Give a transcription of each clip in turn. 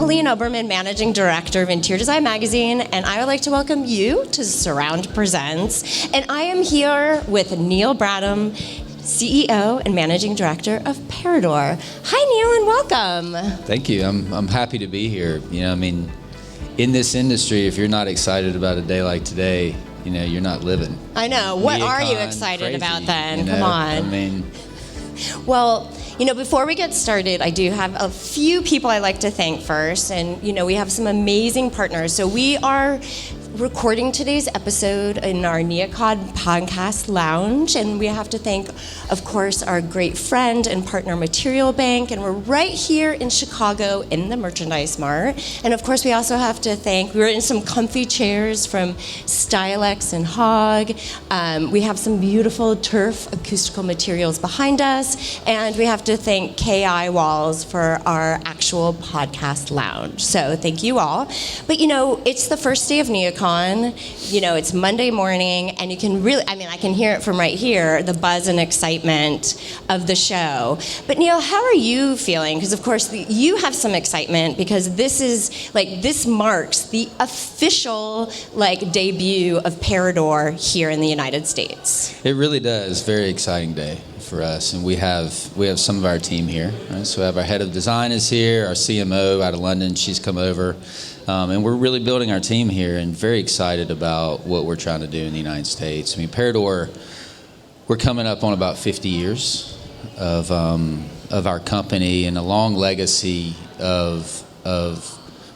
Helene Oberman, Managing Director of Interior Design Magazine, and I would like to welcome you to Surround Presents. And I am here with Neel Bradham, CEO and Managing Director of Parador. Hi, Neel, and welcome. Thank you. I'm happy to be here. In this industry, if you're not excited about a day like today, you're not living. I know. What are you excited about then? Come on. Well, before we get started, I do have a few people I like to thank first. And, we have some amazing partners. So we are recording today's episode in our NeoCon podcast lounge. And we have to thank, of course, our great friend and partner Material Bank. And we're right here in Chicago in the Merchandise Mart. And, of course, we also have to thank, we're in some comfy chairs from Stylex and Hog. We have some beautiful turf acoustical materials behind us. And we have to thank KI Walls for our actual podcast lounge. So thank you all. But, it's the first day of NeoCon. It's Monday morning, and you can really, I can hear it from right here, the buzz and excitement of the show. But Neel, how are you feeling? Because, of course, you have some excitement because this marks the official, debut of Parador here in the United States. It really does. Very exciting day for us, and we have some of our team here. Right? So we have our head of design is here, our CMO out of London, she's come over, and we're really building our team here and very excited about what we're trying to do in the United States. Parador, we're coming up on about 50 years of our company and a long legacy of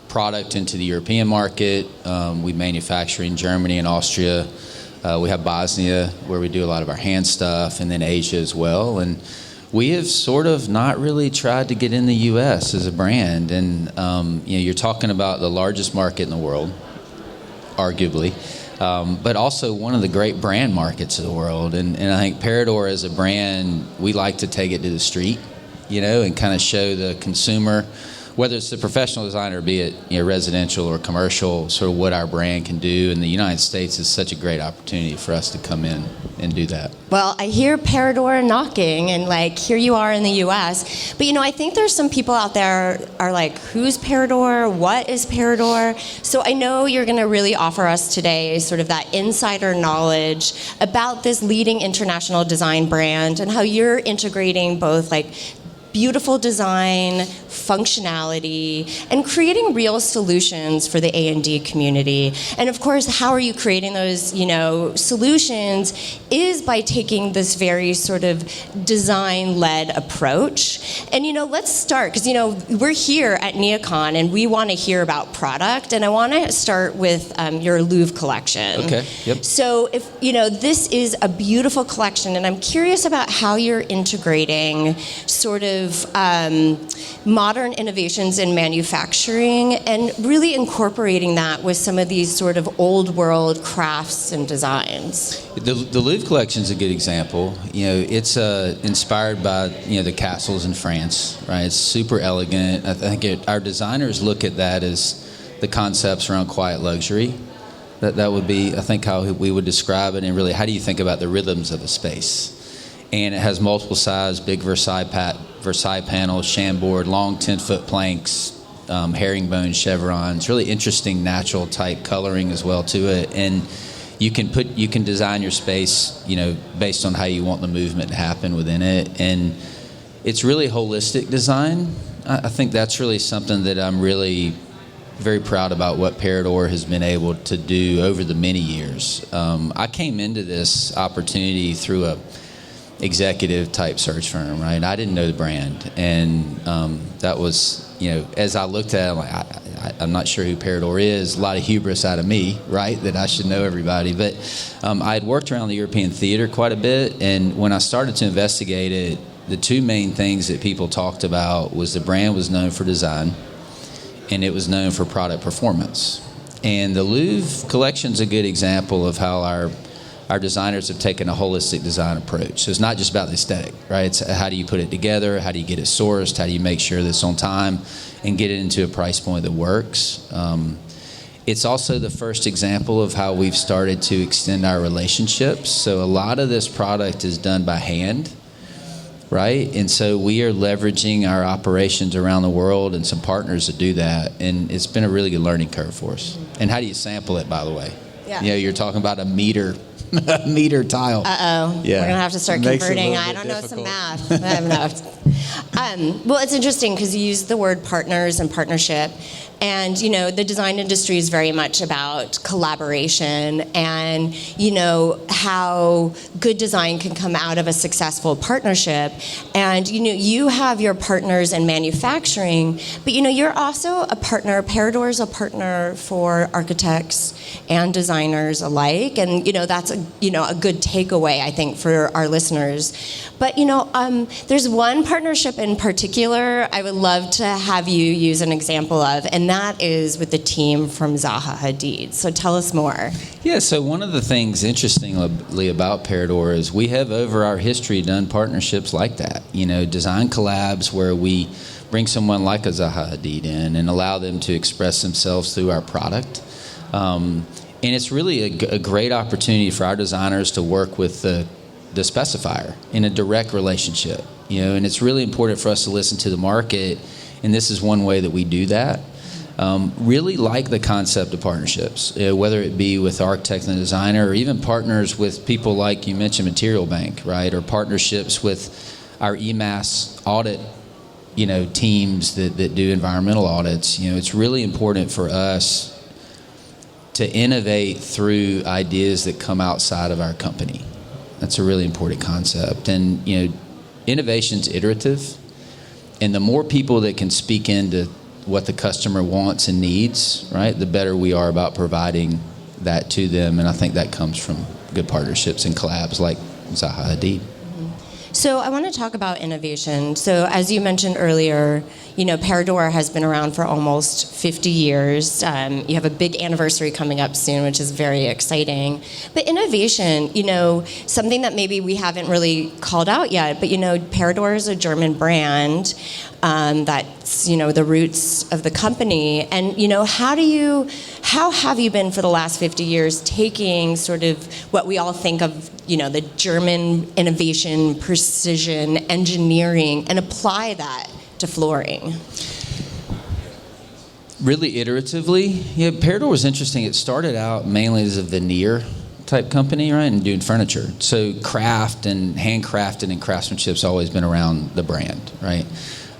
product into the European market. We manufacture in Germany and Austria. We have Bosnia, where we do a lot of our hand stuff, and then Asia as well. And we have sort of not really tried to get in the U.S. as a brand. And, you're talking about the largest market in the world, arguably, but also one of the great brand markets of the world. And I think Parador as a brand, we like to take it to the street, and kind of show the consumer, whether it's a professional designer, be it residential or commercial, sort of what our brand can do. And the United States is such a great opportunity for us to come in and do that. Well, I hear Parador knocking, and here you are in the U.S. But I think there's some people out there are like, who's Parador? What is Parador? So I know you're going to really offer us today sort of that insider knowledge about this leading international design brand and how you're integrating both beautiful design, functionality, and creating real solutions for the A&D community. And of course, how are you creating those, solutions is by taking this very sort of design-led approach. And, let's start, because, we're here at NeoCon, and we want to hear about product, and I want to start with your Louvre collection. Okay, yep. So if, this is a beautiful collection, and I'm curious about how you're integrating sort of modern innovations in manufacturing and really incorporating that with some of these sort of old world crafts and designs. The Louvre collection is a good example. It's inspired by the castles in France, right? It's super elegant. I think our designers look at that as the concepts around quiet luxury. That would be, I think, how we would describe it, and really, how do you think about the rhythms of a space? And it has multiple size, big Versailles panels, chambord, long 10-foot planks, herringbone chevrons, really interesting natural type coloring as well to it. And you can design your space, based on how you want the movement to happen within it. And it's really holistic design. I think that's really something that I'm really very proud about what Parador has been able to do over the many years. I came into this opportunity through a executive type search firm, right? I didn't know the brand, and that was, as I looked at it, I'm not sure who Parador is. A lot of hubris out of me, right, that I should know everybody. But I had worked around the European theater quite a bit, and when I started to investigate it, the two main things that people talked about was the brand was known for design, and it was known for product performance. And the Louvre collection's a good example of how our designers have taken a holistic design approach. So it's not just about the aesthetic, right? It's how do you put it together? How do you get it sourced? How do you make sure that it's on time and get it into a price point that works? It's also the first example of how we've started to extend our relationships. So a lot of this product is done by hand. right? And so we are leveraging our operations around the world and some partners to do that. And it's been a really good learning curve for us. And how do you sample it, by the way? Yeah. You know, you're talking about a meter tile. Uh-oh. Yeah. We're going to have to start converting. I don't know some math. I have enough. Well, it's interesting because you use the word partners and partnership. And, you know, the design industry is very much about collaboration and, you know, how good design can come out of a successful partnership. And, you know, you have your partners in manufacturing, but, you know, you're also a partner. Parador is a partner for architects and designers alike. And, you know, that's, a good takeaway, I think, for our listeners. But, you know, there's one partnership in particular I would love to have you use an example of, and that is with the team from Zaha Hadid. So tell us more. Yeah, so one of the things, interestingly, about Parador is we have, over our history, done partnerships like that. You know, design collabs where we bring someone like a Zaha Hadid in and allow them to express themselves through our product. And it's really a great opportunity for our designers to work with the specifier in a direct relationship. You know, and it's really important for us to listen to the market, and this is one way that we do that. Really like the concept of partnerships, whether it be with architect and designer, or even partners with people like you mentioned, Material Bank, right? Or partnerships with our EMAS audit, you know, teams that do environmental audits. You know, it's really important for us to innovate through ideas that come outside of our company. That's a really important concept. And, you know, innovation's iterative, and the more people that can speak into what the customer wants and needs, right, the better we are about providing that to them. And I think that comes from good partnerships and collabs like Zaha Hadid. So I want to talk about innovation. So as you mentioned earlier, you know, Parador has been around for almost 50 years. You have a big anniversary coming up soon, which is very exciting. But innovation, you know, something that maybe we haven't really called out yet, but, you know, Parador is a German brand. That's, you know, the roots of the company. And, you know, how have you been for the last 50 years taking sort of what we all think of, you know, the German innovation, precision, engineering, and apply that to flooring? Really iteratively. Yeah, Parador was interesting. It started out mainly as a veneer type company, right, and doing furniture. So craft and handcrafted and craftsmanship's always been around the brand, right?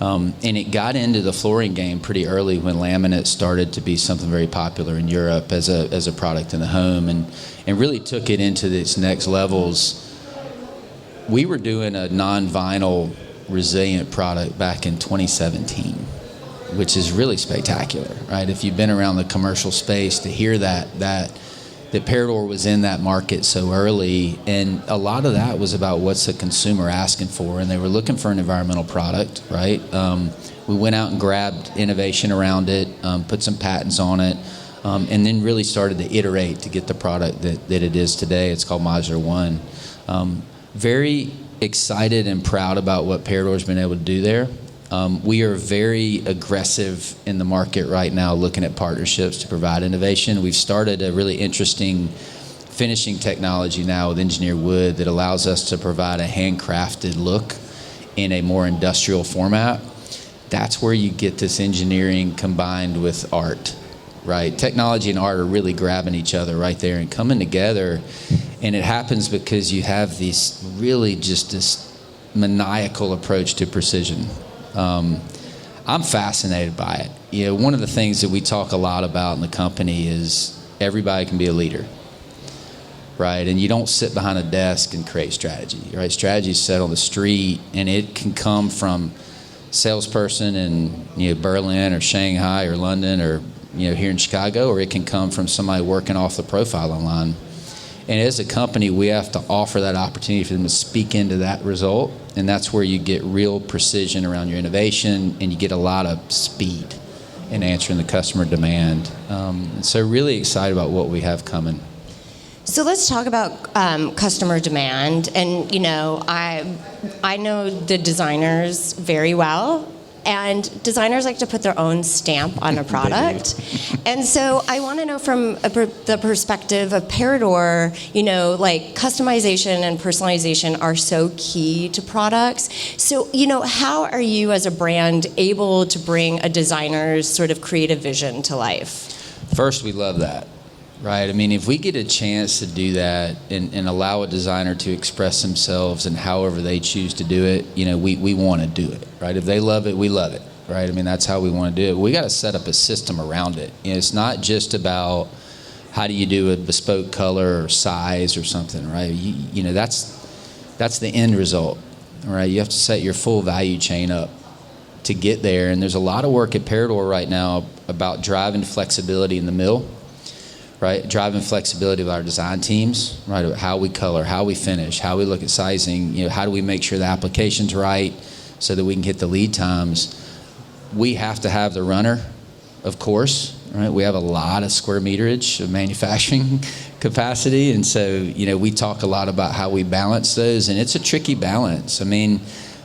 And it got into the flooring game pretty early when laminate started to be something very popular in Europe as a product in the home, and really took it into its next levels. We were doing a non-vinyl resilient product back in 2017, which is really spectacular, right? If you've been around the commercial space, to hear that Parador was in that market so early, and a lot of that was about what's the consumer asking for, and they were looking for an environmental product, right? We went out and grabbed innovation around it, put some patents on it, and then really started to iterate to get the product that it is today. It's called Modular One. Very excited and proud about what Parador's been able to do there. We are very aggressive in the market right now looking at partnerships to provide innovation. We've started a really interesting finishing technology now with engineered wood that allows us to provide a handcrafted look in a more industrial format. That's where you get this engineering combined with art, right? Technology and art are really grabbing each other right there and coming together. And it happens because you have this maniacal approach to precision. I'm fascinated by it. You know, one of the things that we talk a lot about in the company is everybody can be a leader, right? And you don't sit behind a desk and create strategy, right? Strategy is set on the street, and it can come from salesperson in, you know, Berlin or Shanghai or London or, you know, here in Chicago, or it can come from somebody working off the profile online. And as a company, we have to offer that opportunity for them to speak into that result. And that's where you get real precision around your innovation, and you get a lot of speed in answering the customer demand. And so really excited about what we have coming. So let's talk about customer demand. And, you know, I know the designers very well. And designers like to put their own stamp on a product. And so I want to know from the perspective of Parador, like customization and personalization are so key to products. So, how are you as a brand able to bring a designer's sort of creative vision to life? First, we love that. Right. I mean, if we get a chance to do that and allow a designer to express themselves and however they choose to do it, we want to do it. Right. If they love it, we love it. Right. I mean, that's how we want to do it. We got to set up a system around it. It's not just about how do you do a bespoke color or size or something. Right. That's the end result. Right. You have to set your full value chain up to get there. And there's a lot of work at Parador right now about driving flexibility in the mill. Right, driving flexibility of our design teams, right, how we color, how we finish, how we look at sizing, how do we make sure the application's right so that we can hit the lead times. We have to have the runner, of course, right? We have a lot of square meterage of manufacturing capacity, and so, we talk a lot about how we balance those, and it's a tricky balance. I mean,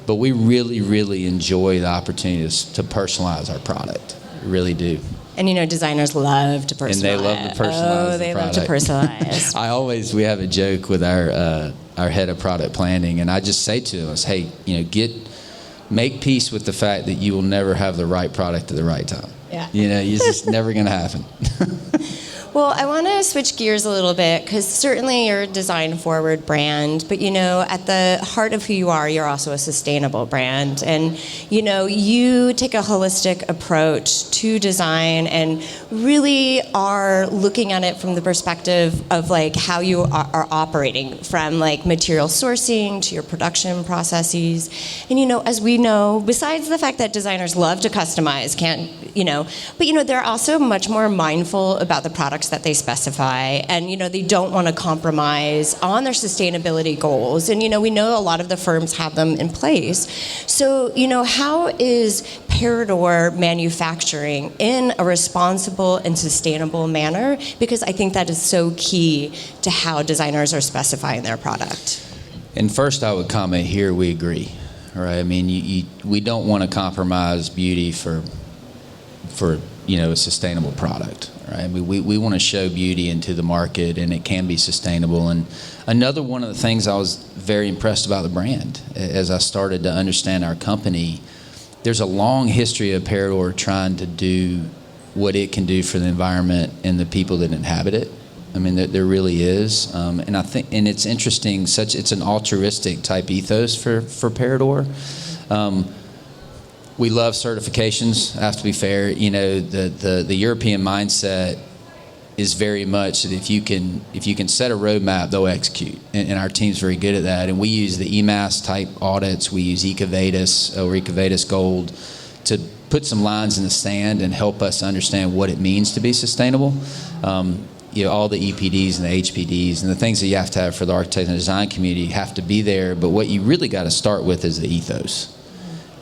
but we really, really enjoy the opportunities to personalize our product. We really do. And designers love to personalize. And they love to personalize. Oh, they love to personalize. We have a joke with our head of product planning, and I just say to us, hey, make peace with the fact that you will never have the right product at the right time. Yeah. It's just never going to happen. Well, I want to switch gears a little bit because certainly you're a design-forward brand, but at the heart of who you are, you're also a sustainable brand. And, you take a holistic approach to design and really are looking at it from the perspective of like how you are operating, from like material sourcing to your production processes. And, as we know, besides the fact that designers love to customize, but they're also much more mindful about the products that they specify, and they don't want to compromise on their sustainability goals, and we know a lot of the firms have them in place. So how is Parador manufacturing in a responsible and sustainable manner? Because I think that is so key to how designers are specifying their product. And first I would comment here, we agree, right? I mean, we don't want to compromise beauty for a sustainable product, right? I mean, we want to show beauty into the market, and it can be sustainable. And another one of the things I was very impressed about the brand as I started to understand our company, there's a long history of Parador trying to do what it can do for the environment and the people that inhabit it. I mean, there really is, and I think, and it's interesting. It's an altruistic type ethos for Parador. We love certifications. I have to be fair. The European mindset is very much that if you can set a roadmap, they'll execute, and our team's very good at that. And we use the EMAS type audits. We use EcoVadis or EcoVadis Gold to put some lines in the sand and help us understand what it means to be sustainable. All the EPDs and the HPDs and the things that you have to have for the architect and design community have to be there. But what you really got to start with is the ethos.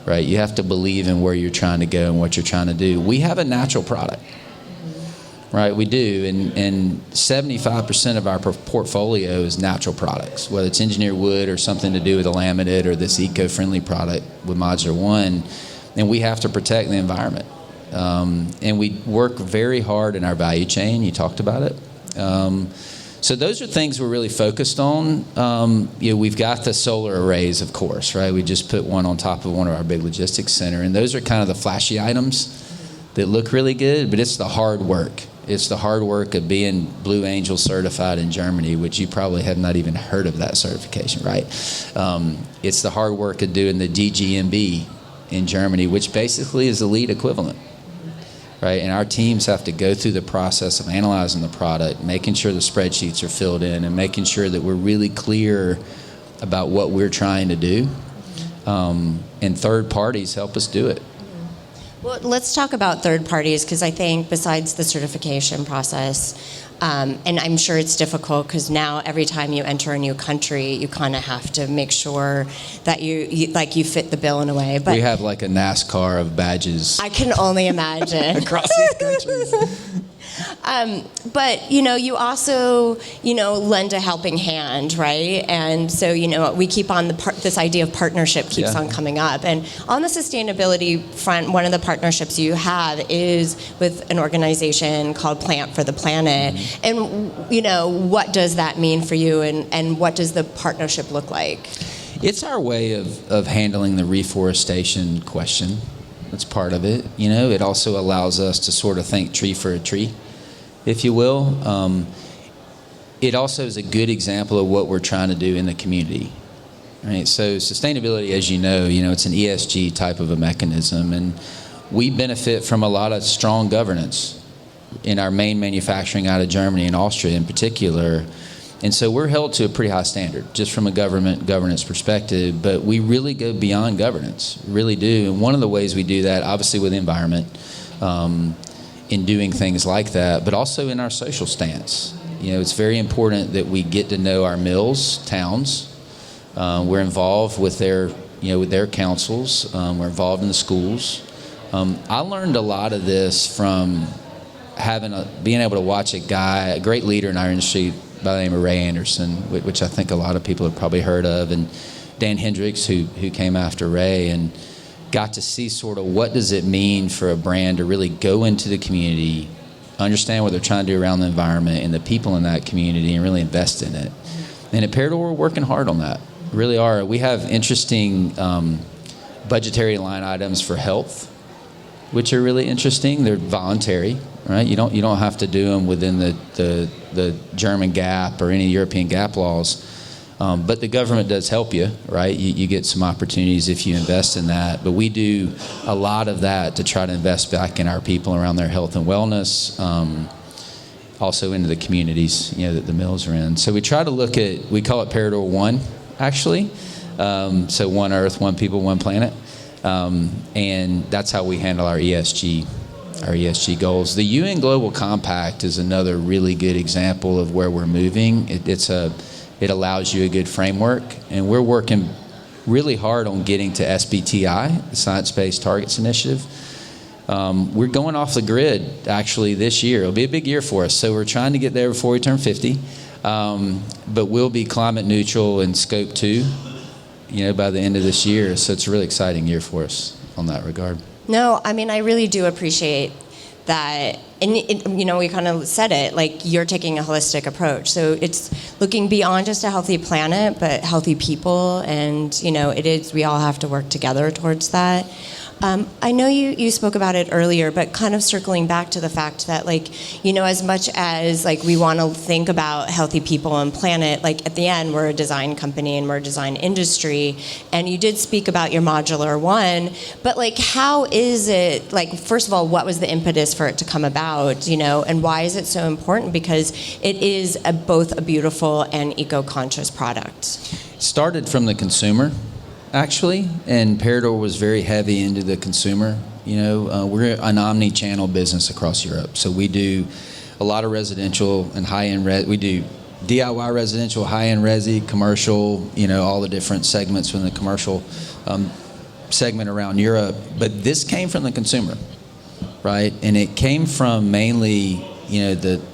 Right, you have to believe in where you're trying to go and what you're trying to do. We have a natural product, right? We do, and 75% of our portfolio is natural products, whether it's engineered wood or something to do with a laminate or this eco-friendly product with Modular One, and we have to protect the environment. And we work very hard in our value chain. You talked about it. So those are things we're really focused on. We've got the solar arrays, of course, right? We just put one on top of one of our big logistics center, and those are kind of the flashy items that look really good, but it's the hard work. It's the hard work of being Blue Angel certified in Germany, which you probably have not even heard of that certification, right? It's the hard work of doing the DGMB in Germany, which basically is the LEED equivalent. Right, and our teams have to go through the process of analyzing the product, making sure the spreadsheets are filled in, and making sure that we're really clear about what we're trying to do. And third parties help us do it. Well, let's talk about third parties, because I think besides the certification process, And I'm sure it's difficult because now every time you enter a new country, you kind of have to make sure that you fit the bill in a way. But we have like a NASCAR of badges. I can only imagine. Across these countries. But, you also, lend a helping hand, right? And so, we keep on this idea of partnership keeps on coming up. And on the sustainability front, one of the partnerships you have is with an organization called Plant for the Planet. Mm-hmm. And, what does that mean for you and what does the partnership look like? It's our way of handling the reforestation question. That's part of it. It also allows us to sort of think tree for a tree, if you will. It also is a good example of what we're trying to do in the community. Right? So sustainability, as you know, it's an ESG type of a mechanism, and we benefit from a lot of strong governance in our main manufacturing out of Germany and Austria in particular. And so we're held to a pretty high standard just from a governance perspective, but we really go beyond governance, really do. And one of the ways we do that, obviously with the environment, in doing things like that, but also in our social stance. It's very important that we get to know our mills, towns. We're involved with their councils. We're involved in the schools. I learned a lot of this from being able to watch a great leader in our industry by the name of Ray Anderson, which I think a lot of people have probably heard of, and Dan Hendricks, who came after Ray, and got to see sort of what does it mean for a brand to really go into the community, understand what they're trying to do around the environment and the people in that community, and really invest in it. And at Parador, we're working hard on that. We really are. We have interesting budgetary line items for health, which are really interesting. They're voluntary, right? You don't have to do them within the German GAP or any European GAP laws. But the government does help you, right? You get some opportunities if you invest in that. But we do a lot of that to try to invest back in our people around their health and wellness, also into the communities, that the mills are in. So we try to we call it Parador One, actually. So one Earth, one people, one planet. And that's how we handle our ESG goals. The UN Global Compact is another really good example of where we're moving. It allows you a good framework, and we're working really hard on getting to SBTI, the Science Based Targets Initiative. We're going off the grid, actually, this year. It'll be a big year for us, so we're trying to get there before we turn 50. But we'll be climate neutral in Scope 2, by the end of this year. So it's a really exciting year for us on that regard. No, I really do appreciate that. And, we kind of said it, like you're taking a holistic approach. So it's looking beyond just a healthy planet, but healthy people. And, we all have to work together towards that. I know you spoke about it earlier, but kind of circling back to the fact that, as much as, we want to think about healthy people and planet, at the end, we're a design company and we're a design industry. And you did speak about your modular one, but, how is it, first of all, what was the impetus for it to come about, and why is it so important? Because it is both a beautiful and eco-conscious product. Started from the consumer, actually, and Parador was very heavy into the consumer. We're an omni-channel business across Europe, so we do a lot of residential and high-end we do DIY residential, high-end resi, commercial, all the different segments within the commercial segment around Europe. But this came from the consumer, right? And it came from mainly,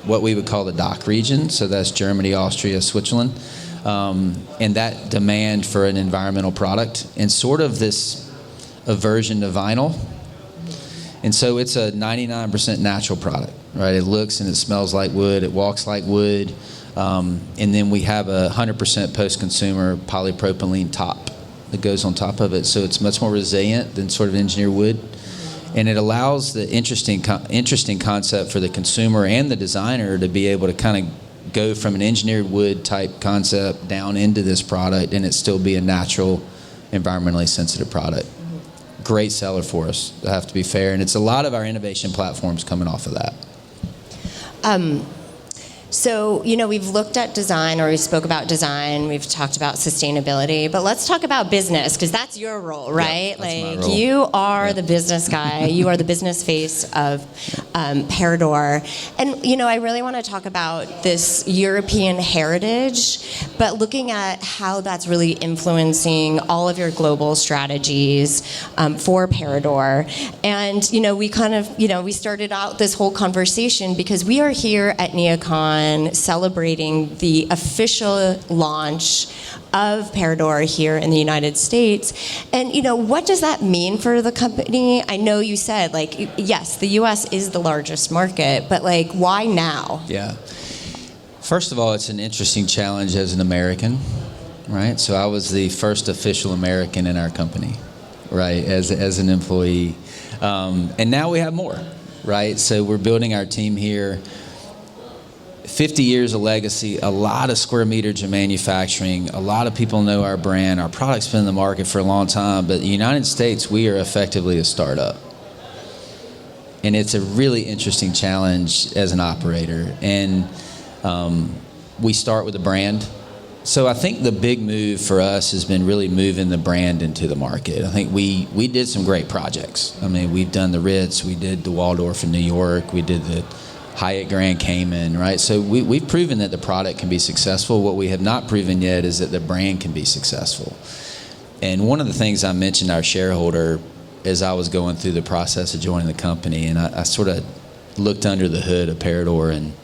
what we would call the DACH region, so that's Germany, Austria, Switzerland. And that demand for an environmental product and sort of this aversion to vinyl. And so it's a 99% natural product, right? It looks and it smells like wood. It walks like wood. And then we have a 100% post-consumer polypropylene top that goes on top of it. So it's much more resilient than sort of engineered wood. And it allows the interesting concept for the consumer and the designer to be able to kind of go from an engineered wood type concept down into this product and it still be a natural, environmentally sensitive product. Great seller for us, I have to be fair. And it's a lot of our innovation platforms coming off of that. So, you know, we've looked at design, or we spoke about design, we've talked about sustainability, but let's talk about business, because that's your role, right? Yeah, that's my role. You are the business guy, you are the business face of Parador. And, you know, I really want to talk about this European heritage, but looking at how that's really influencing all of your global strategies for Parador. And, you know, we kind of, you know, we started out this whole conversation because we are here at NeoCon celebrating the official launch of Parador here in the United States. And, you know, what does that mean for the company? I know you said, like, yes, the U.S. is the largest market, but, like, why now? Yeah. First of all, it's an interesting challenge as an American, right? So I was the first official American in our company, right, as an employee. And now we have more, right? So we're building our team here. 50 years of legacy, a lot of square meterage of manufacturing, a lot of people know our brand, our product's been in the market for a long time, but in the United States, we are effectively a startup. And it's a really interesting challenge as an operator. And we start with a brand. So I think the big move for us has been really moving the brand into the market. I think we did some great projects. I mean, we've done the Ritz, we did the Waldorf in New York, we did the Hyatt Grand Cayman, right? So we've proven that the product can be successful. What we have not proven yet is that the brand can be successful. And one of the things I mentioned to our shareholder as I was going through the process of joining the company, and I sort of looked under the hood of Parador, and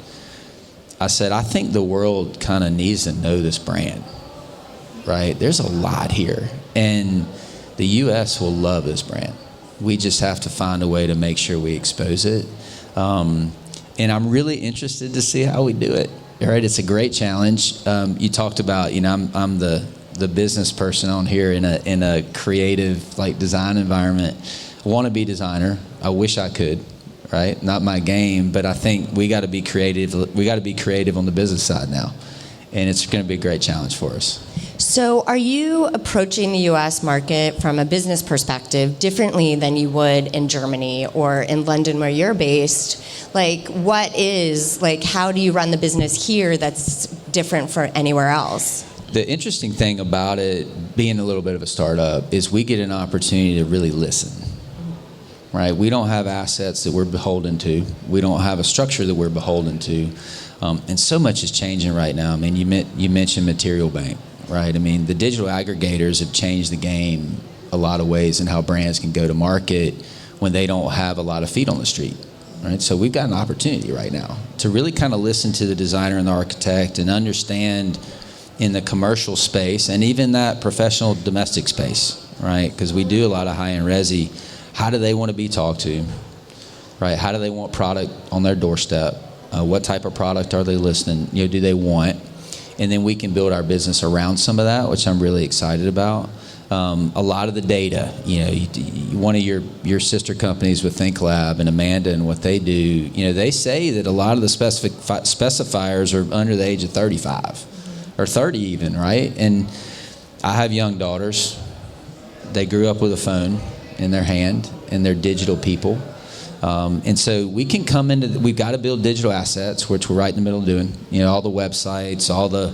I said, I think the world kind of needs to know this brand, right? There's a lot here, and the U.S. will love this brand. We just have to find a way to make sure we expose it. And I'm really interested to see how we do it. All right, it's a great challenge. You talked about, you know, I'm the business person on here in a creative, like, design environment. I want to be designer. I wish I could, right? Not my game, but I think we got to be creative. We got to be creative on the business side now, and it's going to be a great challenge for us. So are you approaching the U.S. market from a business perspective differently than you would in Germany or in London where you're based? Like, how do you run the business here that's different from anywhere else? The interesting thing about it, being a little bit of a startup, is we get an opportunity to really listen, right? We don't have assets that we're beholden to. We don't have a structure that we're beholden to. And so much is changing right now. I mean, you mentioned Material Bank. Right. I mean, the digital aggregators have changed the game a lot of ways in how brands can go to market when they don't have a lot of feet on the street. Right. So we've got an opportunity right now to really kind of listen to the designer and the architect and understand in the commercial space and even that professional domestic space. Right. Because we do a lot of high-end resi. How do they want to be talked to? Right. How do they want product on their doorstep? What type of product are they listening? You know, do they want? And then we can build our business around some of that, which I'm really excited about. A lot of the data, you know, one of your sister companies with ThinkLab and Amanda and what they do, you know, they say that a lot of the specifiers are under the age of 35 or 30 even, right? And I have young daughters. They grew up with a phone in their hand, and they're digital people. And so we can come into, we've got to build digital assets, which we're right in the middle of doing. You know, all the websites, all the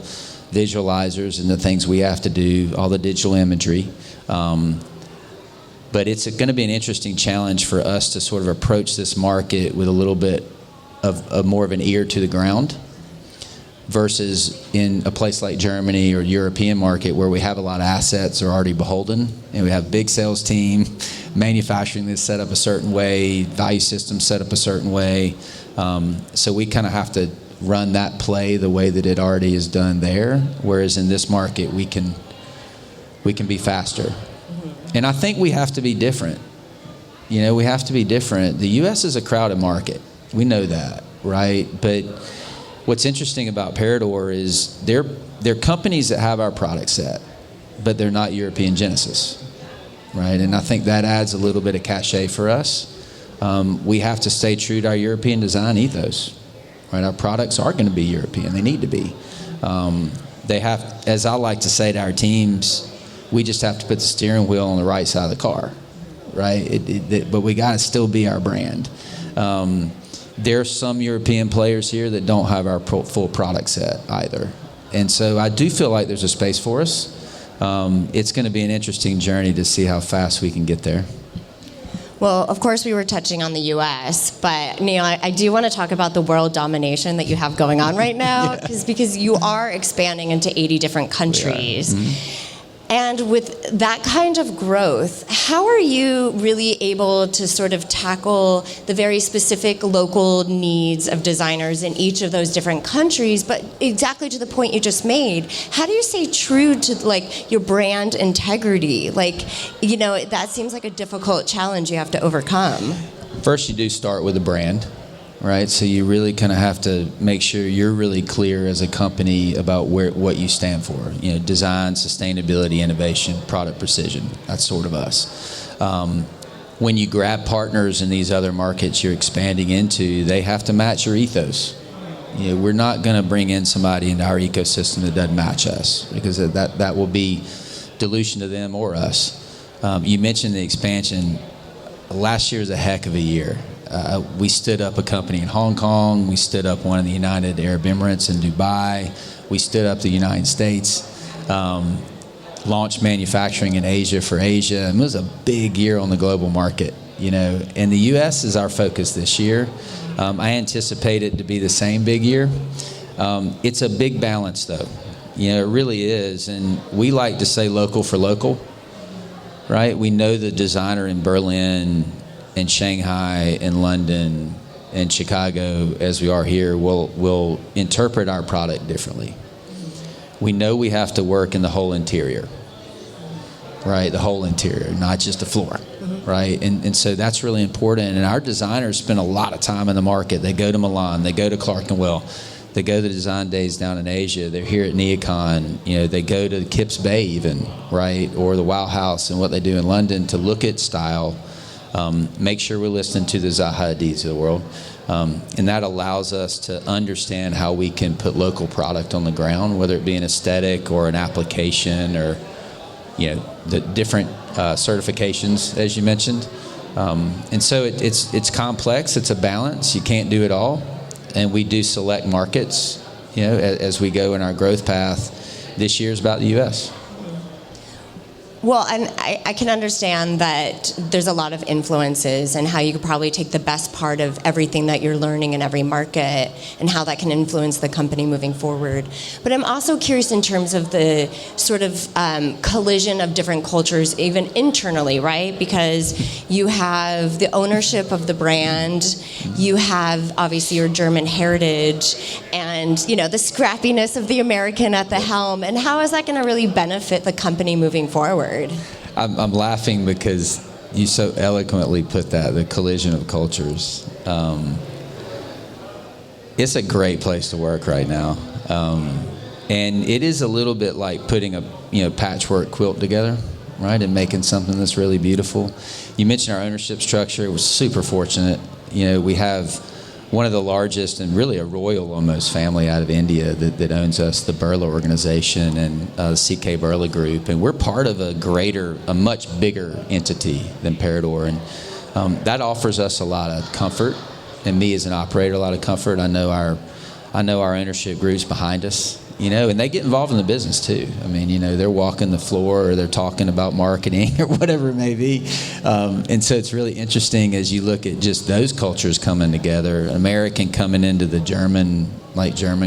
visualizers and the things we have to do, all the digital imagery. But it's going to be an interesting challenge for us to sort of approach this market with a little bit of more of an ear to the ground versus in a place like Germany or European market where we have a lot of assets that are already beholden, and we have big sales team, manufacturing is set up a certain way, value systems set up a certain way. So we kind of have to run that play the way that it already is done there, whereas in this market we can be faster. Mm-hmm. And I think we have to be different. You know, we have to be different. The U.S. is a crowded market. We know that, right? But what's interesting about Parador is they're companies that have our product set, but they're not European Genesis, right? And I think that adds a little bit of cachet for us. We have to stay true to our European design ethos, right? Our products are going to be European. They need to be. They have, as I like to say to our teams, we just have to put the steering wheel on the right side of the car, right? But we got to still be our brand. There are some European players here that don't have our full product set either. And so I do feel like there's a space for us. It's going to be an interesting journey to see how fast we can get there. Well, of course, we were touching on the U.S., but Neel, I do want to talk about the world domination that you have going on right now, because you are expanding into 80 different countries. And with that kind of growth, how are you really able to sort of tackle the very specific local needs of designers in each of those different countries? But exactly to the point you just made, how do you stay true to like your brand integrity? Like, you know, that seems like a difficult challenge you have to overcome. First, you do start with a brand. Right, so you really kind of have to make sure you're really clear as a company about what you stand for. You know, design, sustainability, innovation, product precision. That's sort of us. When you grab partners in these other markets you're expanding into, they have to match your ethos. You know, we're not going to bring in somebody into our ecosystem that doesn't match us, because that will be dilution to them or us. You mentioned the expansion. Last year was a heck of a year. We stood up a company in Hong Kong. We stood up one in the United Arab Emirates in Dubai. We stood up the United States. Launched manufacturing in Asia for Asia. And it was a big year on the global market, you know. And the U.S. is our focus this year. I anticipate it to be the same big year. It's a big balance, though. You know, it really is. And we like to say local for local, right? We know the designer in Berlin and Shanghai and London and Chicago, as we are here, will interpret our product differently. We know we have to work in the whole interior, right? The whole interior, not just the floor, right? And so that's really important. And our designers spend a lot of time in the market. They go to Milan, they go to Clark & Well, they go to the design days down in Asia. They're here at NeoCon. You know, they go to Kips Bay even, right? Or the Wow House and what they do in London to look at style. Make sure we're listening to the Zaha Hadids of the world. And that allows us to understand how we can put local product on the ground, whether it be an aesthetic or an application or, you know, the different certifications, as you mentioned. And so it's complex. It's a balance. You can't do it all. And we do select markets, you know, as we go in our growth path. This year is about the U.S. Well, and I can understand that there's a lot of influences and how you could probably take the best part of everything that you're learning in every market and how that can influence the company moving forward. But I'm also curious in terms of the sort of collision of different cultures, even internally, right? Because you have the ownership of the brand, you have obviously your German heritage, and you know the scrappiness of the American at the helm. And how is that going to really benefit the company moving forward? I'm laughing because you so eloquently put that, the collision of cultures. It's a great place to work right now. And it is a little bit like putting a patchwork quilt together, right, and making something that's really beautiful. You mentioned our ownership structure. We're super fortunate. You know, we have one of the largest and really a royal almost family out of India that owns us, the Birla organization and the CK Birla Group. And we're part of a much bigger entity than Parador. And that offers us a lot of comfort, and me as an operator, a lot of comfort. I know our ownership group's behind us, you know, and they get involved in the business too. I mean, you know, they're walking the floor or they're talking about marketing or whatever it may be. And so it's really interesting as you look at just those cultures coming together. American coming into the German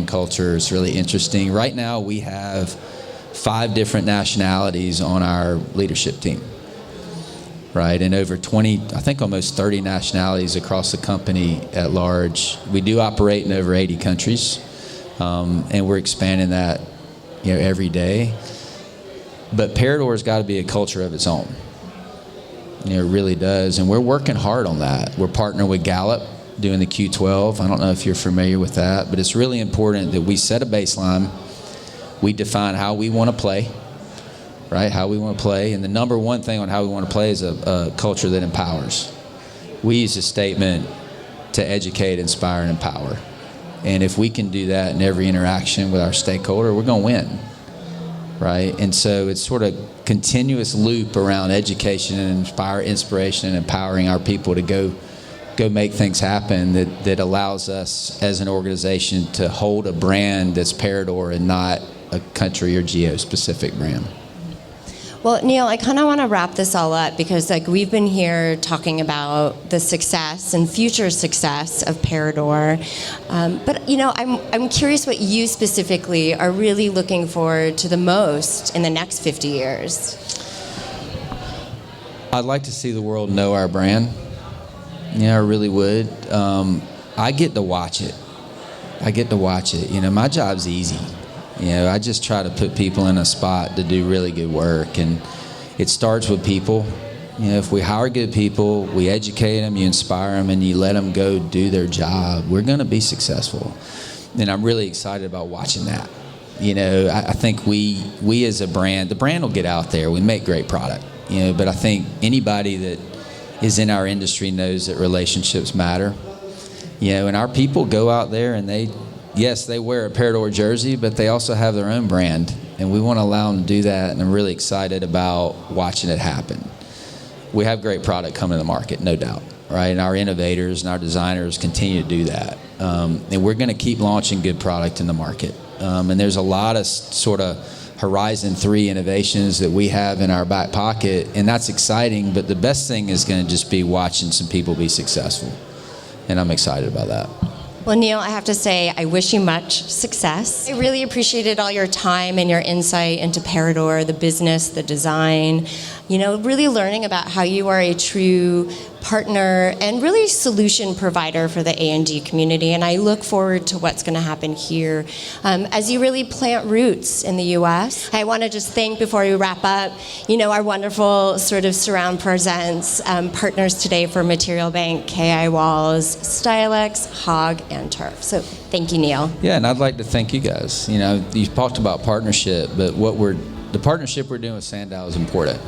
culture is really interesting. Right now we have 5 different nationalities on our leadership team, right? And over 20, I think almost 30 nationalities across the company at large. We do operate in over 80 countries. And we're expanding that, you know, every day. But Parador's got to be a culture of its own. You know, it really does. And we're working hard on that. We're partnering with Gallup, doing the Q12. I don't know if you're familiar with that, but it's really important that we set a baseline. We define how we want to play, right? How we want to play. And the number one thing on how we want to play is a culture that empowers. We use a statement to educate, inspire, and empower. And if we can do that in every interaction with our stakeholder, we're going to win, right? And so it's sort of continuous loop around education and inspiration and empowering our people to go go make things happen that allows us as an organization to hold a brand that's Parador and not a country or geo-specific brand. Well, Neel, I kind of want to wrap this all up because we've been here talking about the success and future success of Parador. But I'm curious what you specifically are really looking forward to the most in the next 50 years. I'd like to see the world know our brand. I really would. I get to watch it. My job's easy. I just try to put people in a spot to do really good work, and it starts with people. If we hire good people, we educate them, you inspire them, and you let them go do their job, we're going to be successful. And I'm really excited about watching that. I think we as a brand, the brand will get out there. We make great product, but I think anybody that is in our industry knows that relationships matter. And our people go out there and they wear a Parador jersey, but they also have their own brand, and we want to allow them to do that, and I'm really excited about watching it happen. We have great product coming to the market, no doubt, right? And our innovators and our designers continue to do that. And we're going to keep launching good product in the market. And there's a lot of sort of Horizon 3 innovations that we have in our back pocket, and that's exciting, but the best thing is going to just be watching some people be successful. And I'm excited about that. Well, Neel, I have to say, I wish you much success. I really appreciated all your time and your insight into Parador, the business, the design, really learning about how you are a true partner and really solution provider for the A&D community. And I look forward to what's going to happen here as you really plant roots in the U.S. I want to just thank, before we wrap up, our wonderful sort of Surround Presents partners today for Material Bank, KI Walls, Stylex, Hog, and Turf. So thank you, Neel. Yeah, and I'd like to thank you guys. You talked about partnership, but the partnership we're doing with Sandow is important.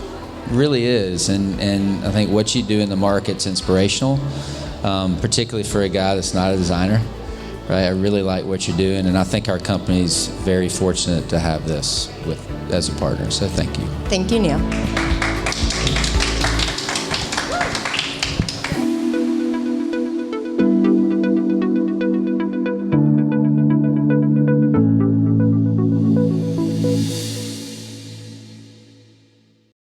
It really is, and I think what you do in the market's inspirational, particularly for a guy that's not a designer, right? I really like what you're doing, and I think our company's very fortunate to have this as a partner, so thank you. Thank you, Neel.